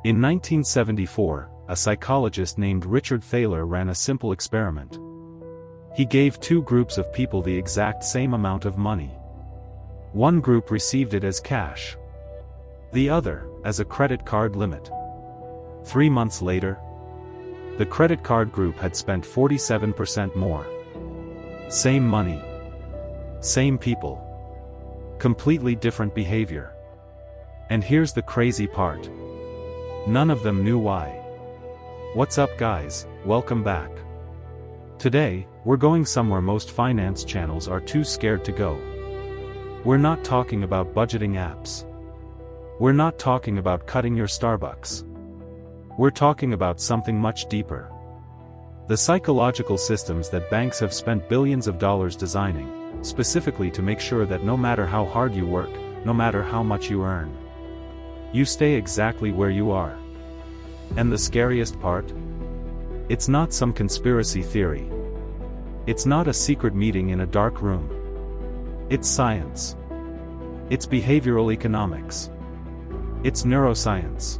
In 1974, a psychologist named Richard Thaler ran a simple experiment. He gave two groups of people the exact same amount of money. One group received it as cash. The other, as a credit card limit. 3 months later, the credit card group had spent 47% more. Same money. Same people. Completely different behavior. And here's the crazy part. None of them knew why. What's up, guys? Welcome back. Today, we're going somewhere most finance channels are too scared to go. We're not talking about budgeting apps. We're not talking about cutting your Starbucks. We're talking about something much deeper. The psychological systems that banks have spent billions of dollars designing, specifically to make sure that no matter how hard you work, no matter how much you earn, you stay exactly where you are. And the scariest part? It's not some conspiracy theory. It's not a secret meeting in a dark room. It's science. It's behavioral economics. It's neuroscience.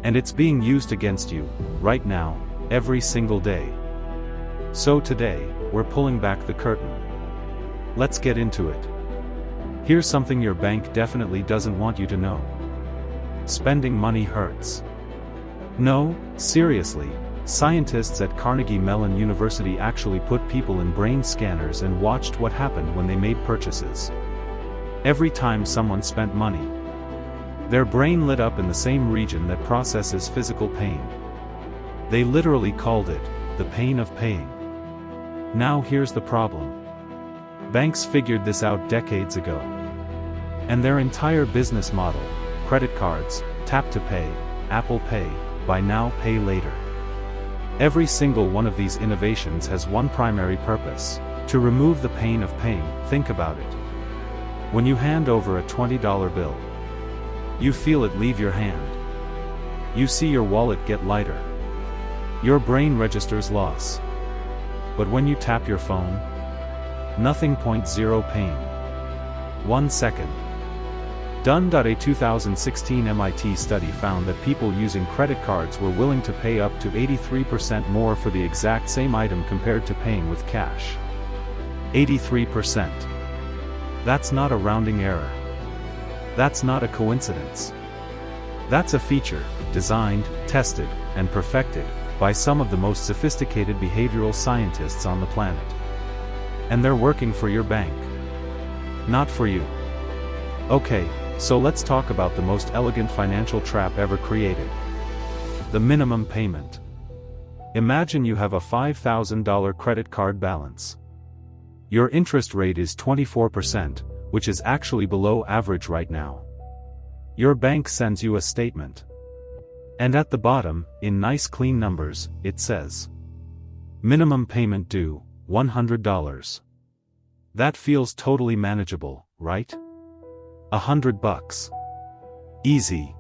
And it's being used against you, right now, every single day. So today, we're pulling back the curtain. Let's get into it. Here's something your bank definitely doesn't want you to know. Spending money hurts. No, seriously, scientists at Carnegie Mellon University actually put people in brain scanners and watched what happened when they made purchases. Every time someone spent money, their brain lit up in the same region that processes physical pain. They literally called it the pain of paying. Now here's the problem. Banks figured this out decades ago. And their entire business model, credit cards, tap to pay, Apple Pay, buy now pay later. Every single one of these innovations has one primary purpose: to remove the pain of paying. Think about it. When you hand over a $20 bill, you feel it leave your hand. You see your wallet get lighter. Your brain registers loss. But when you tap your phone, nothing. 0 pain. 1 second. Done. A 2016 MIT study found that people using credit cards were willing to pay up to 83% more for the exact same item compared to paying with cash. 83%. That's not a rounding error. That's not a coincidence. That's a feature, designed, tested, and perfected, by some of the most sophisticated behavioral scientists on the planet. And they're working for your bank. Not for you. Okay, so let's talk about the most elegant financial trap ever created. The minimum payment. Imagine you have a $5,000 credit card balance. Your interest rate is 24%, which is actually below average right now. Your bank sends you a statement. And at the bottom, in nice clean numbers, it says, minimum payment due, $100. That feels totally manageable, right? $100. Easy.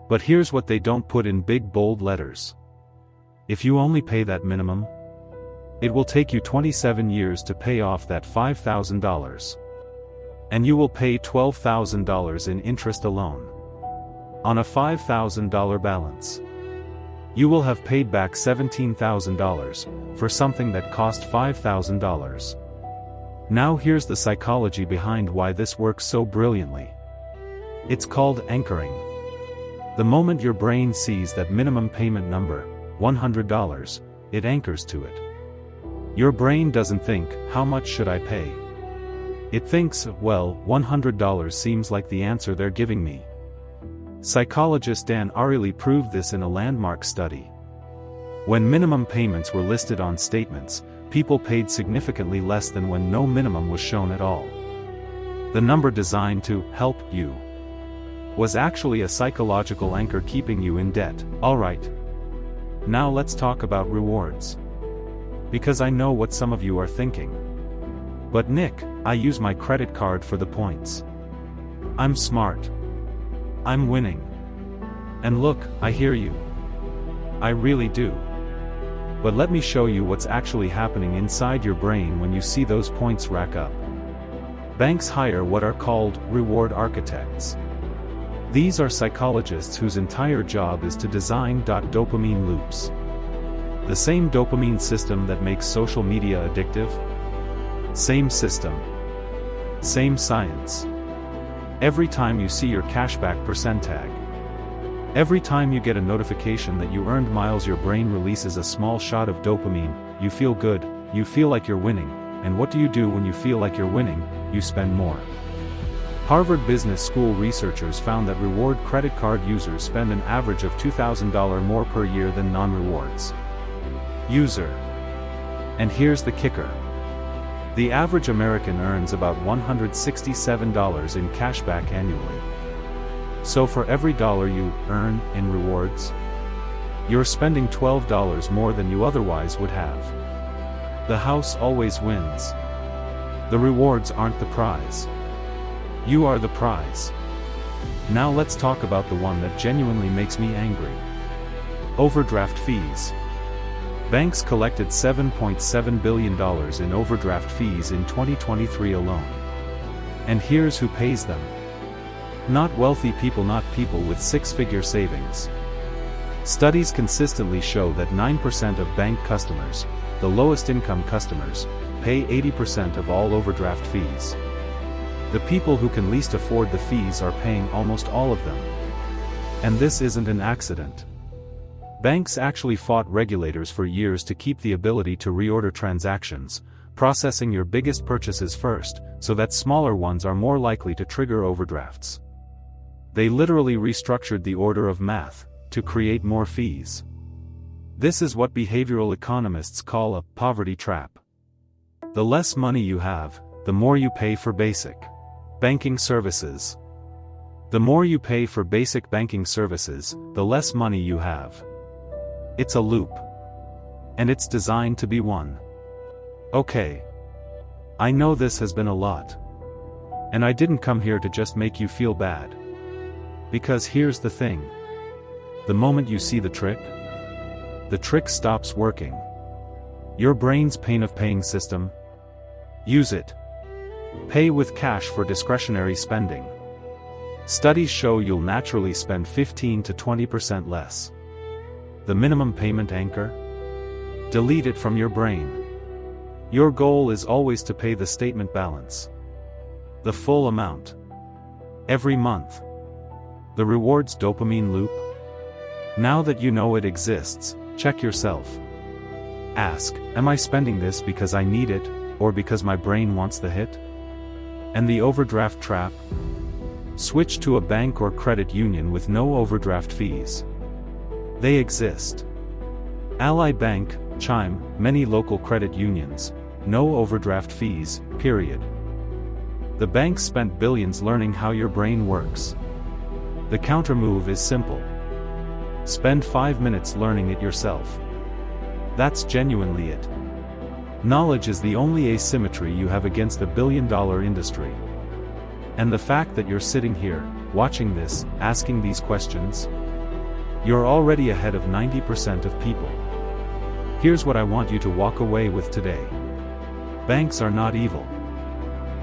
But here's what they don't put in big bold letters. If you only pay that minimum, it will take you 27 years to pay off that $5,000. And you will pay $12,000 in interest alone. On a $5,000 balance. You will have paid back $17,000 for something that cost $5,000. Now here's the psychology behind why this works so brilliantly. It's called anchoring. The moment your brain sees that minimum payment number, $100, it anchors to it. Your brain doesn't think, how much should I pay? It thinks, well, $100 seems like the answer they're giving me. Psychologist Dan Ariely proved this in a landmark study. When minimum payments were listed on statements, people paid significantly less than when no minimum was shown at all. The number designed to help you was actually a psychological anchor keeping you in debt. Alright. Now let's talk about rewards. Because I know what some of you are thinking. But Nick, I use my credit card for the points. I'm smart. I'm winning. And look, I hear you. I really do. But let me show you what's actually happening inside your brain when you see those points rack up. Banks hire what are called reward architects. These are psychologists whose entire job is to design dopamine loops. The same dopamine system that makes social media addictive? Same system. Same science. Every time you see your cashback percent tag. Every time you get a notification that you earned miles, your brain releases a small shot of dopamine. You feel good, you feel like you're winning, and what do you do when you feel like you're winning? You spend more. Harvard Business School researchers found that reward credit card users spend an average of $2,000 more per year than non-rewards user. And here's the kicker. The average American earns about $167 in cashback annually. So for every dollar you earn in rewards, you're spending $12 more than you otherwise would have. The house always wins. The rewards aren't the prize. You are the prize. Now let's talk about the one that genuinely makes me angry. Overdraft fees. Banks collected $7.7 billion in overdraft fees in 2023 alone. And here's who pays them. Not wealthy people, not people with six-figure savings. Studies consistently show that 9% of bank customers, the lowest income customers, pay 80% of all overdraft fees. The people who can least afford the fees are paying almost all of them. And this isn't an accident. Banks actually fought regulators for years to keep the ability to reorder transactions, processing your biggest purchases first, so that smaller ones are more likely to trigger overdrafts. They literally restructured the order of math to create more fees. This is what behavioral economists call a poverty trap. The less money you have, the more you pay for basic banking services. The more you pay for basic banking services, the less money you have. It's a loop. And it's designed to be one. Okay. I know this has been a lot. And I didn't come here to just make you feel bad. Because here's the thing. The moment you see the trick stops working. Your brain's pain of paying system. Use it. Pay with cash for discretionary spending. Studies show you'll naturally spend 15 to 20% less. The minimum payment anchor? Delete it from your brain. Your goal is always to pay the statement balance. The full amount. Every month. The rewards dopamine loop? Now that you know it exists, check yourself. Ask, am I spending this because I need it, or because my brain wants the hit? And the overdraft trap? Switch to a bank or credit union with no overdraft fees. They exist. Ally Bank, Chime, many local credit unions. No overdraft fees, period. The banks spent billions learning how your brain works. The countermove is simple. Spend 5 minutes learning it yourself. That's genuinely it. Knowledge is the only asymmetry you have against a billion-dollar industry. And the fact that you're sitting here, watching this, asking these questions, you're already ahead of 90% of people. Here's what I want you to walk away with today. Banks are not evil.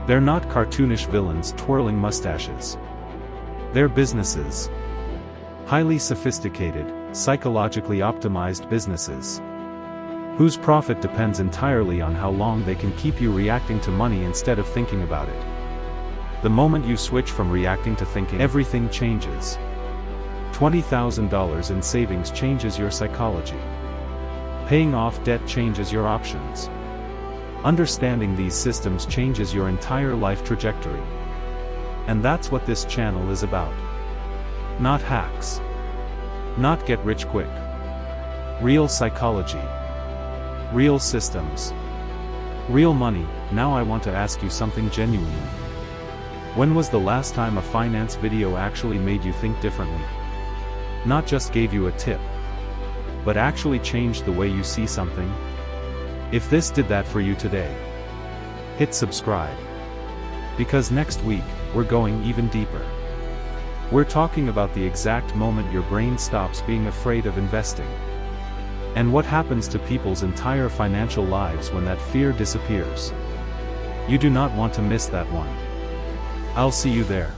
They're not cartoonish villains twirling mustaches. They're businesses. Highly sophisticated, psychologically optimized businesses. Whose profit depends entirely on how long they can keep you reacting to money instead of thinking about it. The moment you switch from reacting to thinking, everything changes. $20,000 in savings changes your psychology. Paying off debt changes your options. Understanding these systems changes your entire life trajectory. And that's what this channel is about. Not hacks. Not get rich quick. Real psychology. Real systems. Real money. Now I want to ask you something genuinely. When was the last time a finance video actually made you think differently? Not just gave you a tip, but actually changed the way you see something? If this did that for you today, hit subscribe. Because next week, we're going even deeper. We're talking about the exact moment your brain stops being afraid of investing. And what happens to people's entire financial lives when that fear disappears. You do not want to miss that one. I'll see you there.